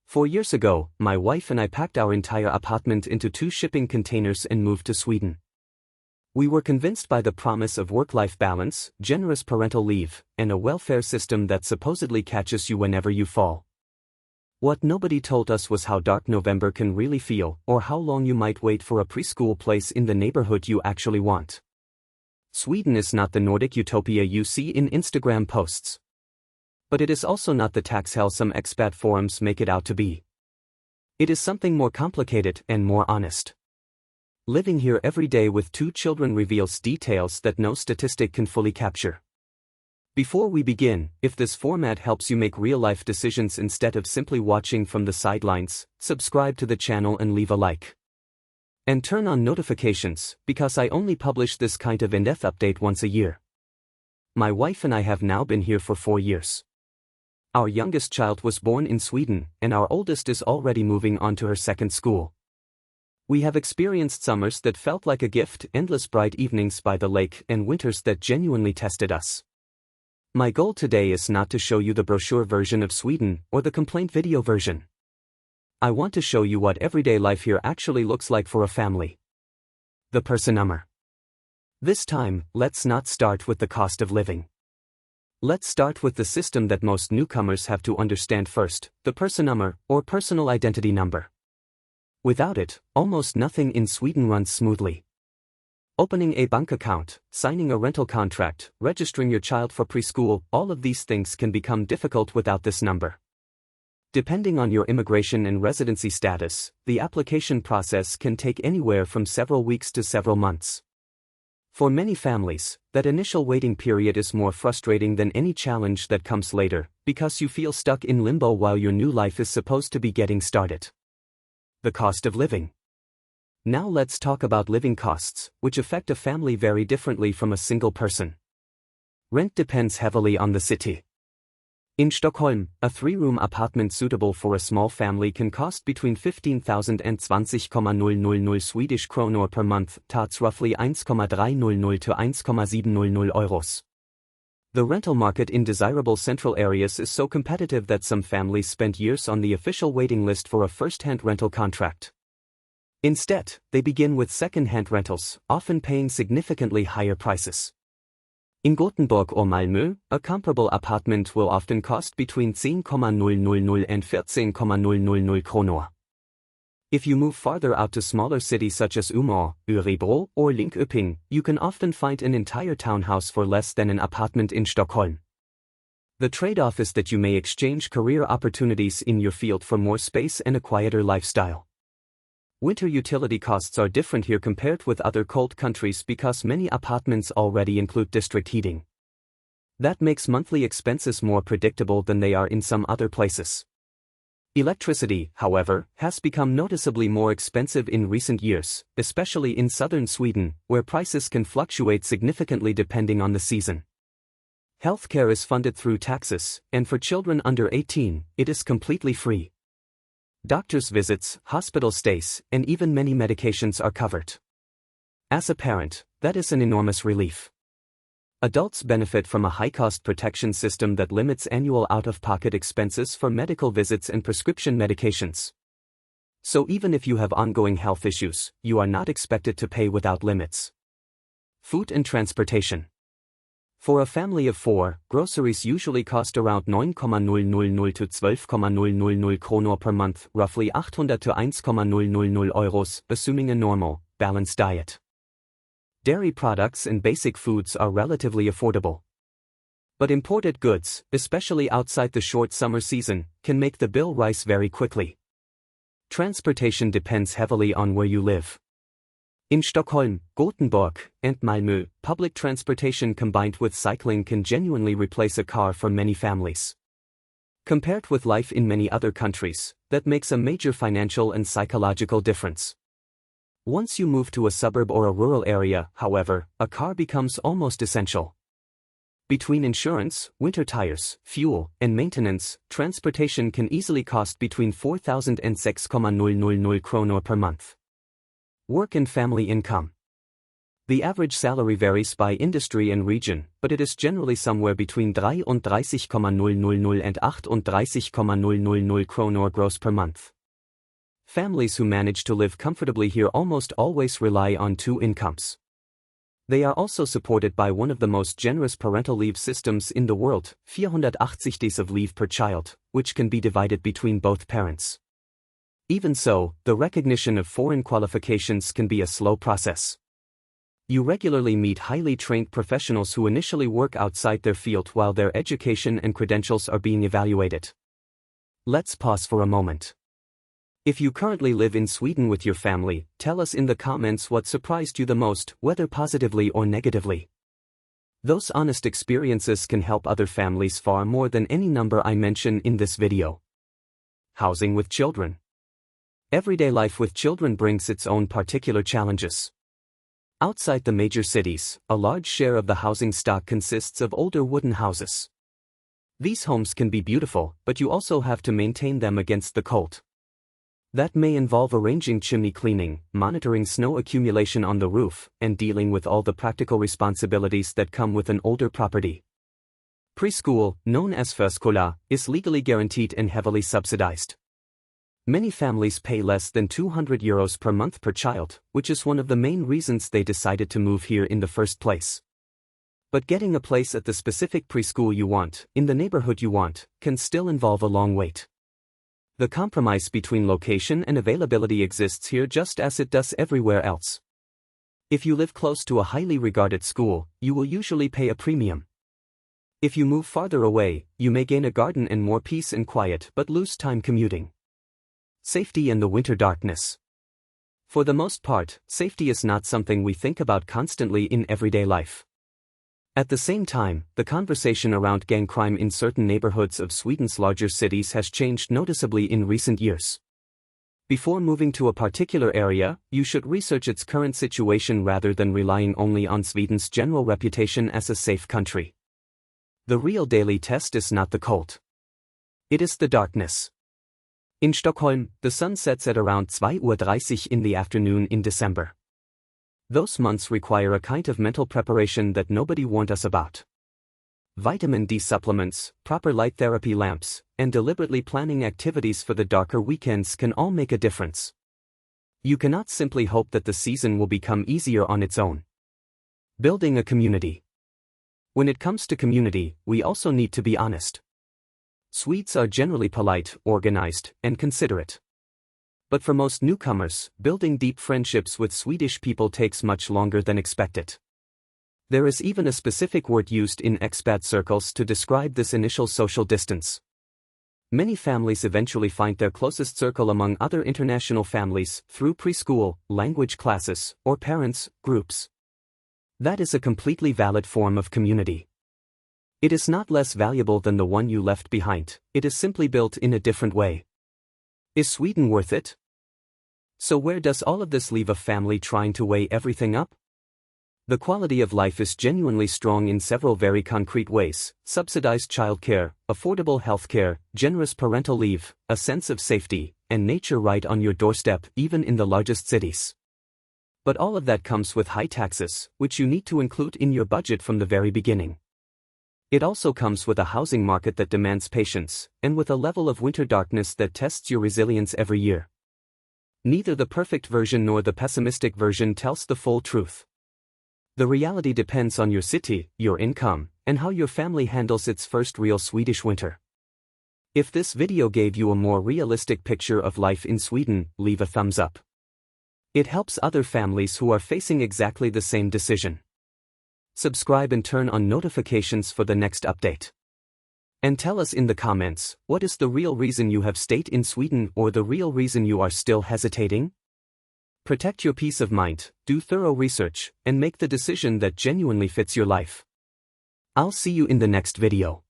4 years ago, my wife and I packed our entire apartment into 2 shipping containers and moved to Sweden. We were convinced by the promise of work-life balance, generous parental leave, and a welfare system that supposedly catches you whenever you fall. What nobody told us was how dark November can really feel, or how long you might wait for a preschool place in the neighborhood you actually want. Sweden is not the Nordic utopia you see in Instagram posts. But it is also not the tax hell some expat forums make it out to be. It is something more complicated and more honest. Living here every day with 2 children reveals details that no statistic can fully capture. Before we begin, if this format helps you make real-life decisions instead of simply watching from the sidelines, subscribe to the channel and leave a like. And turn on notifications, because I only publish this kind of in-depth update once a year. My wife and I have now been here for 4 years. Our youngest child was born in Sweden, and our oldest is already moving on to her second school. We have experienced summers that felt like a gift, endless bright evenings by the lake, and winters that genuinely tested us. My goal today is not to show you the brochure version of Sweden, or the complaint video version. I want to show you what everyday life here actually looks like for a family. The personnummer. This time, let's not start with the cost of living. Let's start with the system that most newcomers have to understand first, the personnummer, or personal identity number. Without it, almost nothing in Sweden runs smoothly. Opening a bank account, signing a rental contract, registering your child for preschool, all of these things can become difficult without this number. Depending on your immigration and residency status, the application process can take anywhere from several weeks to several months. For many families, that initial waiting period is more frustrating than any challenge that comes later, because you feel stuck in limbo while your new life is supposed to be getting started. The cost of living. Now let's talk about living costs, which affect a family very differently from a single person. Rent depends heavily on the city. In Stockholm, a 3-room apartment suitable for a small family can cost between 15,000 and 20,000 Swedish kronor per month, that's roughly 1,300 to 1,700 euros. The rental market in desirable central areas is so competitive that some families spend years on the official waiting list for a first-hand rental contract. Instead, they begin with second-hand rentals, often paying significantly higher prices. In Gothenburg or Malmö, a comparable apartment will often cost between 10,000 and 14,000 kronor. If you move farther out to smaller cities such as Umeå, Örebro, or Linköping, you can often find an entire townhouse for less than an apartment in Stockholm. The trade-off is that you may exchange career opportunities in your field for more space and a quieter lifestyle. Winter utility costs are different here compared with other cold countries because many apartments already include district heating. That makes monthly expenses more predictable than they are in some other places. Electricity, however, has become noticeably more expensive in recent years, especially in southern Sweden, where prices can fluctuate significantly depending on the season. Healthcare is funded through taxes, and for children under 18, it is completely free. Doctor's visits, hospital stays, and even many medications are covered. As a parent, that is an enormous relief. Adults benefit from a high-cost protection system that limits annual out-of-pocket expenses for medical visits and prescription medications. So even if you have ongoing health issues, you are not expected to pay without limits. Food and transportation. For a family of 4, groceries usually cost around 9,000 to 12,000 kronor per month, roughly 800 to 1,000 euros, assuming a normal, balanced diet. Dairy products and basic foods are relatively affordable. But imported goods, especially outside the short summer season, can make the bill rise very quickly. Transportation depends heavily on where you live. In Stockholm, Gothenburg, and Malmö, public transportation combined with cycling can genuinely replace a car for many families. Compared with life in many other countries, that makes a major financial and psychological difference. Once you move to a suburb or a rural area, however, a car becomes almost essential. Between insurance, winter tires, fuel, and maintenance, transportation can easily cost between 4,000 and 6,000 kronor per month. Work and family income. The average salary varies by industry and region, but it is generally somewhere between 33,000 and 38,000 kronor gross per month. Families who manage to live comfortably here almost always rely on two incomes. They are also supported by one of the most generous parental leave systems in the world, 480 days of leave per child, which can be divided between both parents. Even so, the recognition of foreign qualifications can be a slow process. You regularly meet highly trained professionals who initially work outside their field while their education and credentials are being evaluated. Let's pause for a moment. If you currently live in Sweden with your family, tell us in the comments what surprised you the most, whether positively or negatively. Those honest experiences can help other families far more than any number I mention in this video. Housing with children. Everyday life with children brings its own particular challenges. Outside the major cities, a large share of the housing stock consists of older wooden houses. These homes can be beautiful, but you also have to maintain them against the cold. That may involve arranging chimney cleaning, monitoring snow accumulation on the roof, and dealing with all the practical responsibilities that come with an older property. Preschool, known as förskola, is legally guaranteed and heavily subsidized. Many families pay less than €200 per month per child, which is one of the main reasons they decided to move here in the first place. But getting a place at the specific preschool you want, in the neighborhood you want, can still involve a long wait. The compromise between location and availability exists here just as it does everywhere else. If you live close to a highly regarded school, you will usually pay a premium. If you move farther away, you may gain a garden and more peace and quiet but lose time commuting. Safety and the winter darkness. For the most part, safety is not something we think about constantly in everyday life. At the same time, the conversation around gang crime in certain neighborhoods of Sweden's larger cities has changed noticeably in recent years. Before moving to a particular area, you should research its current situation rather than relying only on Sweden's general reputation as a safe country. The real daily test is not the cold. It is the darkness. In Stockholm, the sun sets at around 2:30 in the afternoon in December. Those months require a kind of mental preparation that nobody warned us about. Vitamin D supplements, proper light therapy lamps, and deliberately planning activities for the darker weekends can all make a difference. You cannot simply hope that the season will become easier on its own. Building a community. When it comes to community, we also need to be honest. Swedes are generally polite, organized, and considerate. But for most newcomers, building deep friendships with Swedish people takes much longer than expected. There is even a specific word used in expat circles to describe this initial social distance. Many families eventually find their closest circle among other international families through preschool, language classes, or parents' groups. That is a completely valid form of community. It is not less valuable than the one you left behind, it is simply built in a different way. Is Sweden worth it? So where does all of this leave a family trying to weigh everything up? The quality of life is genuinely strong in several very concrete ways: subsidized childcare, affordable healthcare, generous parental leave, a sense of safety, and nature right on your doorstep, even in the largest cities. But all of that comes with high taxes, which you need to include in your budget from the very beginning. It also comes with a housing market that demands patience, and with a level of winter darkness that tests your resilience every year. Neither the perfect version nor the pessimistic version tells the full truth. The reality depends on your city, your income, and how your family handles its first real Swedish winter. If this video gave you a more realistic picture of life in Sweden, leave a thumbs up. It helps other families who are facing exactly the same decision. Subscribe and turn on notifications for the next update. And tell us in the comments, what is the real reason you have stayed in Sweden or the real reason you are still hesitating? Protect your peace of mind, do thorough research, and make the decision that genuinely fits your life. I'll see you in the next video.